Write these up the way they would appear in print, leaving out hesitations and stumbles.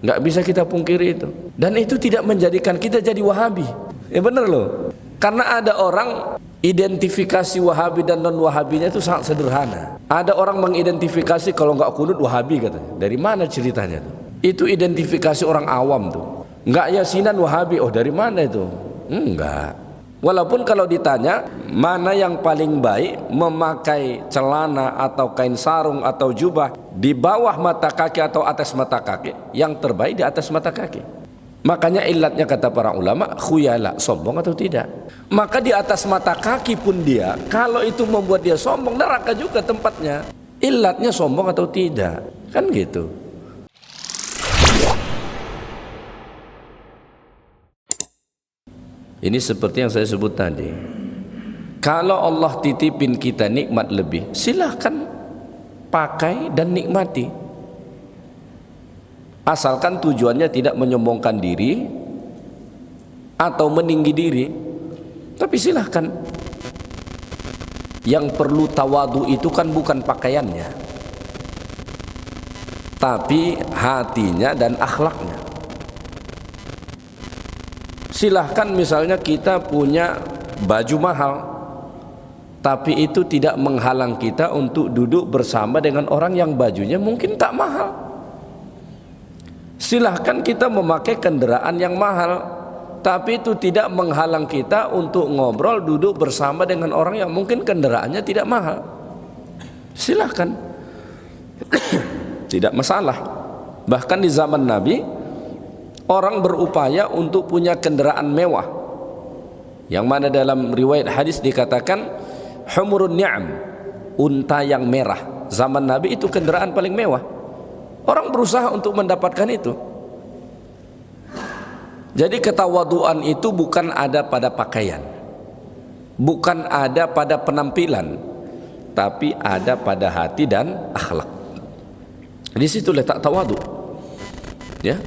Nggak bisa kita pungkiri itu. Dan itu tidak menjadikan kita jadi Wahabi. Ya benar loh. Karena ada orang identifikasi Wahabi dan non Wahabinya itu sangat sederhana. Ada orang mengidentifikasi kalau nggak kunut Wahabi katanya. Dari mana ceritanya tuh? Itu identifikasi orang awam tuh. Nggak yasinan Wahabi. Oh dari mana itu? Enggak. Walaupun kalau ditanya mana yang paling baik, memakai celana atau kain sarung atau jubah di bawah mata kaki atau atas mata kaki, yang terbaik di atas mata kaki. Makanya ilatnya kata para ulama, khuyala, sombong atau tidak. Maka di atas mata kaki pun dia, kalau itu membuat dia sombong, neraka juga tempatnya. Ilatnya sombong atau tidak, kan gitu. Ini seperti yang saya sebut tadi. Kalau Allah titipin kita nikmat lebih, silahkan pakai dan nikmati. Asalkan tujuannya tidak menyombongkan diri atau meninggi diri. Tapi silahkan. Yang perlu tawadu itu kan bukan pakaiannya, tapi hatinya dan akhlaknya. Silahkan misalnya kita punya baju mahal, tapi itu tidak menghalang kita untuk duduk bersama dengan orang yang bajunya mungkin tak mahal. Silahkan kita memakai kendaraan yang mahal, tapi itu tidak menghalang kita untuk ngobrol duduk bersama dengan orang yang mungkin kendaraannya tidak mahal. Silahkan. Tidak masalah. Bahkan di zaman Nabi, orang berupaya untuk punya kendaraan mewah, yang mana dalam riwayat hadis dikatakan humurun ni'am, unta yang merah. Zaman Nabi itu kendaraan paling mewah. Orang berusaha untuk mendapatkan itu. Jadi ketawaduan itu bukan ada pada pakaian, bukan ada pada penampilan, tapi ada pada hati dan akhlak. Di situ letak tawadu, ya.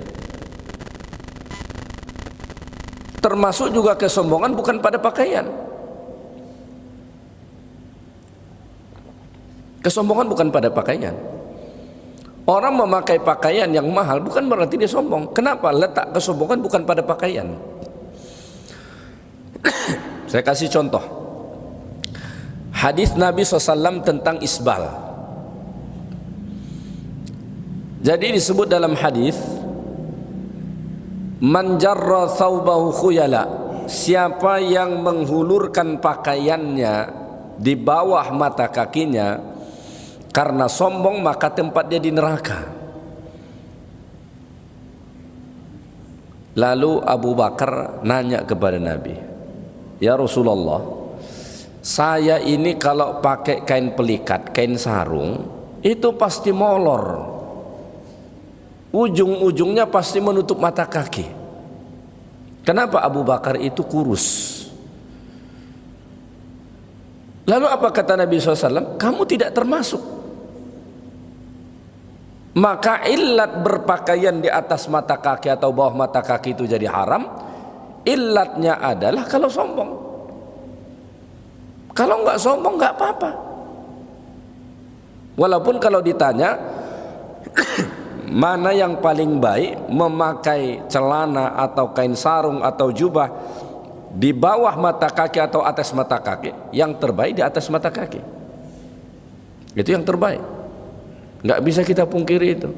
Termasuk juga kesombongan bukan pada pakaian. Kesombongan bukan pada pakaian. Orang memakai pakaian yang mahal bukan berarti dia sombong. Kenapa? Letak kesombongan bukan pada pakaian. Saya kasih contoh. Hadis Nabi SAW tentang isbal. Jadi disebut dalam hadis, man jarra thawbahu khuyala, siapa yang menghulurkan pakaiannya di bawah mata kakinya karena sombong, maka tempat dia di neraka. Lalu Abu Bakar nanya kepada Nabi, ya Rasulullah, saya ini kalau pakai kain pelikat, kain sarung, itu pasti molor, ujung-ujungnya pasti menutup mata kaki. Kenapa Abu Bakar itu kurus? Lalu apa kata Nabi SAW? Kamu tidak termasuk. Maka illat berpakaian di atas mata kaki atau bawah mata kaki itu jadi haram. Illatnya adalah kalau sombong. Kalau nggak sombong nggak apa-apa. Walaupun kalau ditanya mana yang paling baik, memakai celana atau kain sarung atau jubah di bawah mata kaki atau atas mata kaki, yang terbaik di atas mata kaki. Itu yang terbaik. Nggak bisa kita pungkiri itu.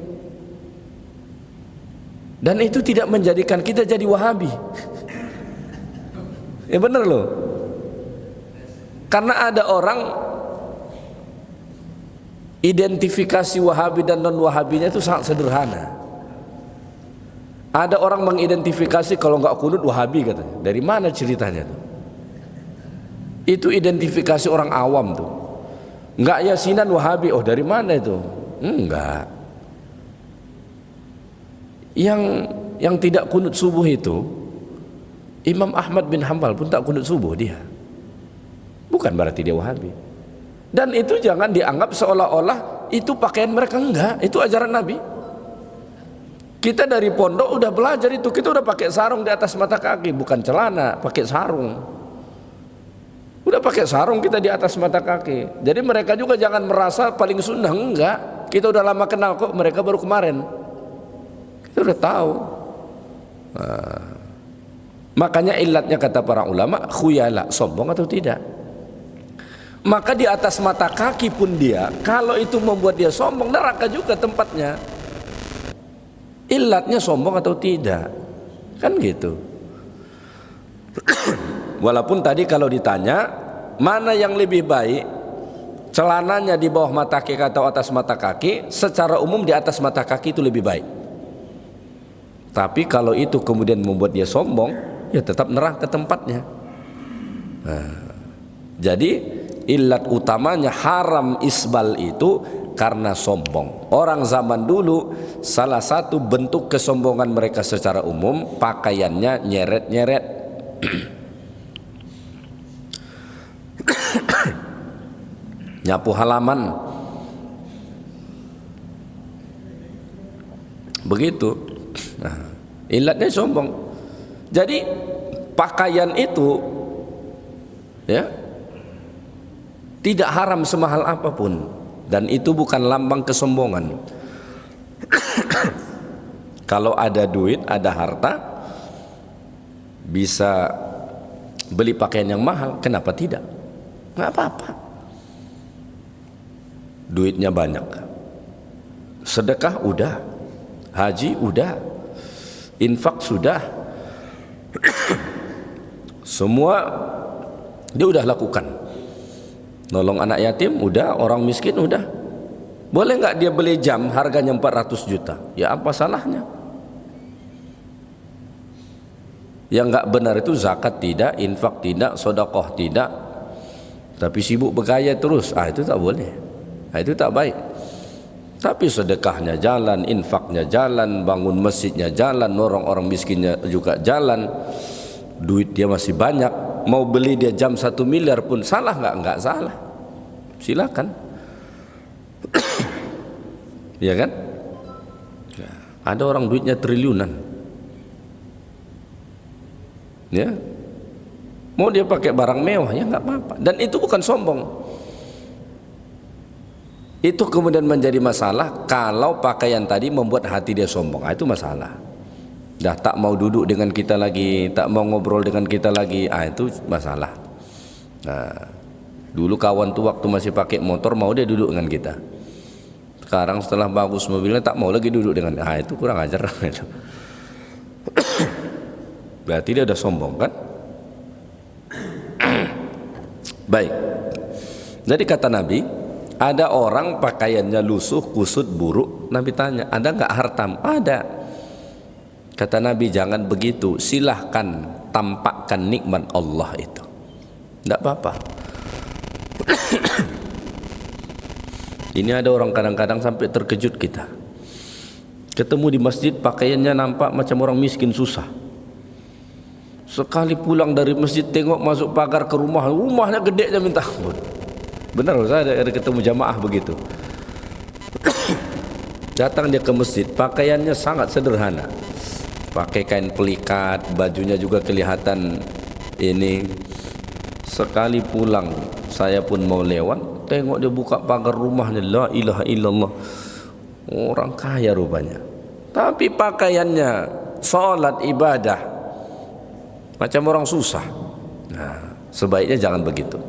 Dan itu tidak menjadikan kita jadi Wahabi. Ya benar loh. Karena ada orang identifikasi Wahabi dan non Wahabinya itu sangat sederhana. Ada orang mengidentifikasi kalau nggak kunut Wahabi katanya. Dari mana ceritanya tuh? Itu identifikasi orang awam tuh. Nggak yasinan Wahabi. Oh dari mana itu? Enggak. Yang tidak kunut subuh itu Imam Ahmad bin Hanbal pun tak kunut subuh dia. Bukan berarti dia Wahabi. Dan itu jangan dianggap seolah-olah itu pakaian mereka, enggak. Itu ajaran Nabi. Kita dari pondok udah belajar itu, kita udah pakai sarung di atas mata kaki, bukan celana, pakai sarung. Udah pakai sarung kita di atas mata kaki. Jadi mereka juga jangan merasa paling sunnah, enggak. Kita udah lama kenal kok, mereka baru kemarin. Kita udah tahu. Makanya ilatnya kata para ulama, khuyala, sombong atau tidak. Maka di atas mata kaki pun dia, kalau itu membuat dia sombong, neraka juga tempatnya. Ilatnya sombong atau tidak, kan gitu. Walaupun tadi kalau ditanya mana yang lebih baik, celananya di bawah mata kaki atau atas mata kaki, secara umum di atas mata kaki itu lebih baik. Tapi kalau itu kemudian membuat dia sombong, ya tetap neraka tempatnya. Jadi ilat utamanya haram isbal itu karena sombong. Orang zaman dulu salah satu bentuk kesombongan mereka secara umum pakaiannya nyeret-nyeret. Nyapu halaman. Begitu. Ilatnya sombong. Jadi pakaian itu ya tidak haram semahal apapun, dan itu bukan lambang kesombongan. Kalau ada duit, ada harta, bisa beli pakaian yang mahal, kenapa tidak? Nggak apa-apa. Duitnya banyak, sedekah udah, haji udah, infak sudah, semua dia udah lakukan. Nolong anak yatim udah, orang miskin udah. Boleh nggak dia beli jam harganya 400 juta? Ya apa salahnya? Yang nggak benar itu zakat tidak, infak tidak, sedekah tidak, tapi sibuk bergaya terus. Itu tak boleh. Itu tak baik. Tapi sedekahnya jalan, infaknya jalan, bangun masjidnya jalan, orang miskinnya juga jalan, duit dia masih banyak, mau beli dia jam 1 miliar pun salah nggak? Nggak salah, silakan. Ya kan? Ada orang duitnya triliunan, ya, mau dia pakai barang mewah ya nggak apa-apa, dan itu bukan sombong. Itu kemudian menjadi masalah kalau pakaian tadi membuat hati dia sombong. Itu masalah. Dah tak mau duduk dengan kita lagi, tak mau ngobrol dengan kita lagi. Itu masalah. Dulu kawan tuh waktu masih pakai motor mau dia duduk dengan kita. Sekarang setelah bagus mobilnya tak mau lagi duduk dengan. Itu kurang ajar. Berarti dia udah sombong kan? Baik. Jadi kata Nabi, ada orang pakaiannya lusuh, kusut, buruk. Nabi tanya, ada nggak hartam? Ada. Kata Nabi, jangan begitu, silahkan tampakkan nikmat Allah itu, tidak apa-apa. Ini ada orang kadang-kadang sampai terkejut kita, ketemu di masjid pakaiannya nampak macam orang miskin susah. Sekali pulang dari masjid tengok masuk pagar ke rumahnya gedenya minta ampun. Benar, saya ada ketemu jamaah begitu. Datang dia ke masjid, pakaiannya sangat sederhana, pakai kain pelikat, bajunya juga kelihatan ini. Sekali pulang, saya pun mau lewat, tengok dia buka pagar rumahnya, la ilaha illallah, orang kaya rupanya. Tapi pakaiannya salat ibadah macam orang susah. Sebaiknya jangan begitu.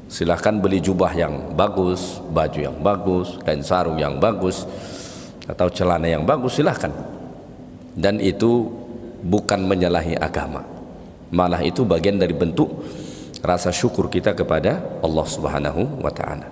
Silahkan beli jubah yang bagus, baju yang bagus, kain sarung yang bagus, atau celana yang bagus, silahkan. Dan itu bukan menyalahi agama, malah itu bagian dari bentuk rasa syukur kita kepada Allah Subhanahu wa ta'ala.